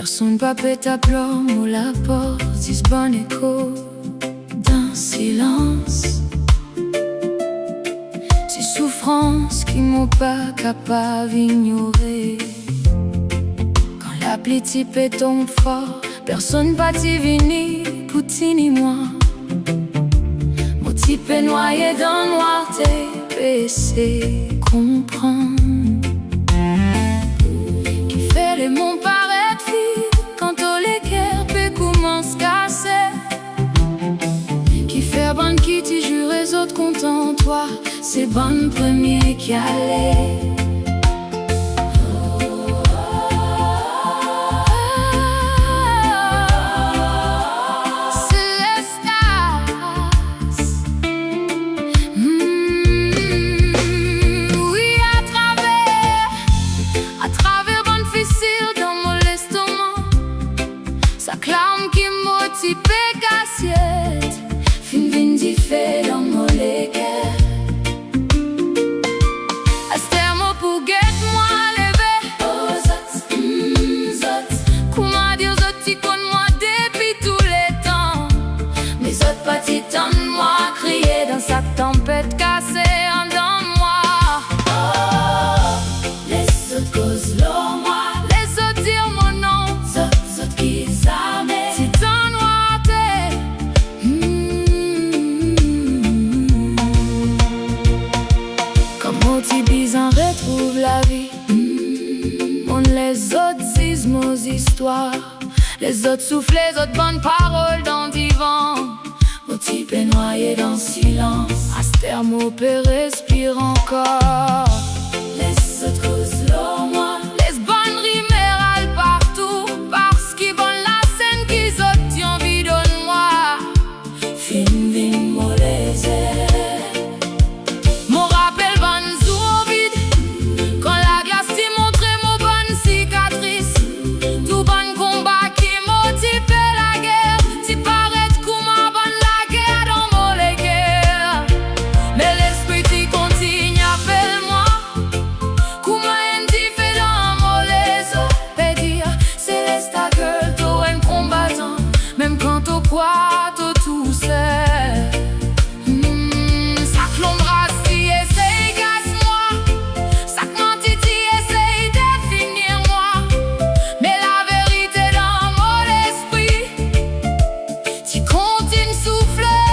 Personne pas pète à plomb ou la porte dit bon écho d'un silence. Ces souffrances qui m'ont pas capable d'ignorer. Quand la pluie pète tombe fort, personne pas t'y vini, Poutine ni moi. Mon type est noyé dans le noir, TPC comprendre. Qui fait les monts paraître vide quand les cœurs peut commencer à casser. Qui fait bon qui t'y jure les autres contents, toi c'est bon premier qui allait. Fin vin di fait dans mon léguer. Aster mo pour get moi lever. Oh zot, zot. Comment dire zot ti con moi depuis tous les temps. Mais zot pas ti ton moi crier dans sa tempête cassée en dans moi. Oh, les autres causent l'eau moi. Les autres dire mon nom. Zot, zot qui s'amène. On retrouve la vie. On les autres disent nos histoires. Les autres soufflent, les autres bonnes paroles dans divan. Mon type est noyé dans le silence. Aster mo peut respire encore. Les autres causent l'eau moi. Les bonnes rimérales partout. Parce qu'ils bonne la scène qu'ils autres t'y envie de moi. Fin vin molésé. Quoi tout c'est ça clombra si essaye casse-moi. Ça menti si essaye définir moi. Mais la vérité dans mon esprit, tu continues souffler.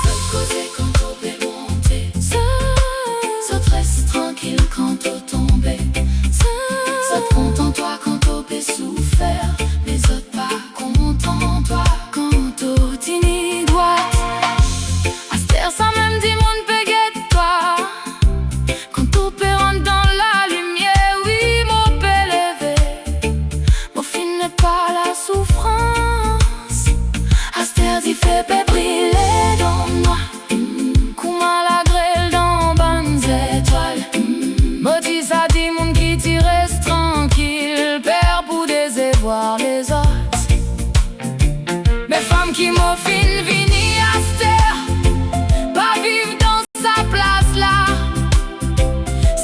Ça te causait quand t'au peut monter. Ça te reste tranquille quand t'au tombé. Ça te contente toi quand t'au peut souffrir. Les autres pas contents, toi, quand t'au tini droite. Aster ça même dit mon péguette, toi. Quand t'au peut rentrer dans la lumière, oui, mon peut lever. Mon fin n'est pas la souffrance. Aster dit fait peut briller dans moi. Comment la grêle dans bonnes étoiles. Maudit ça dit mon qui t'y reste tranquille. Père pour décevoir les autres. Mes femmes qui m'ont fin vini Aster, pas vivre dans sa place là.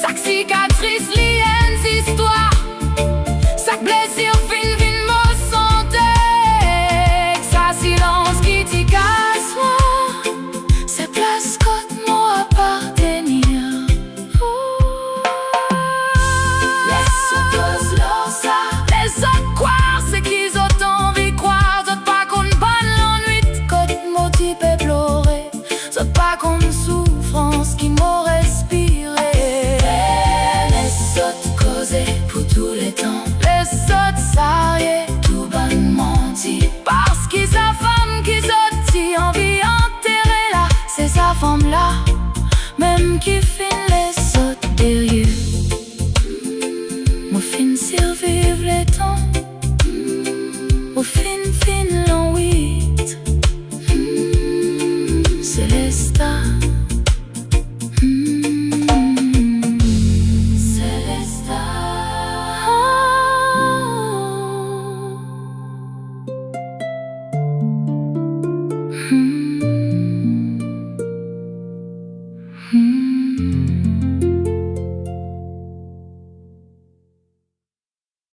Chaque cicatrice lie une histoire. Chaque blessure fin me sentait. Sa silence qui t'y casse moi. C'est place côte moi appartenir. Laisse cause l'or ça. Les autres croire c'est qu'ils ont envie croire. Zot pas qu'on bonne l'ennui côte motif et pleurer. Zot pas qu'on souffrance qui m'ont respiré. Les autres causer pour tous les temps. Les autres s'arrièrent tout bon menti. Parce qu'ils sa femme qu'ils ont si envie enterrer là. C'est sa femme là même qui fait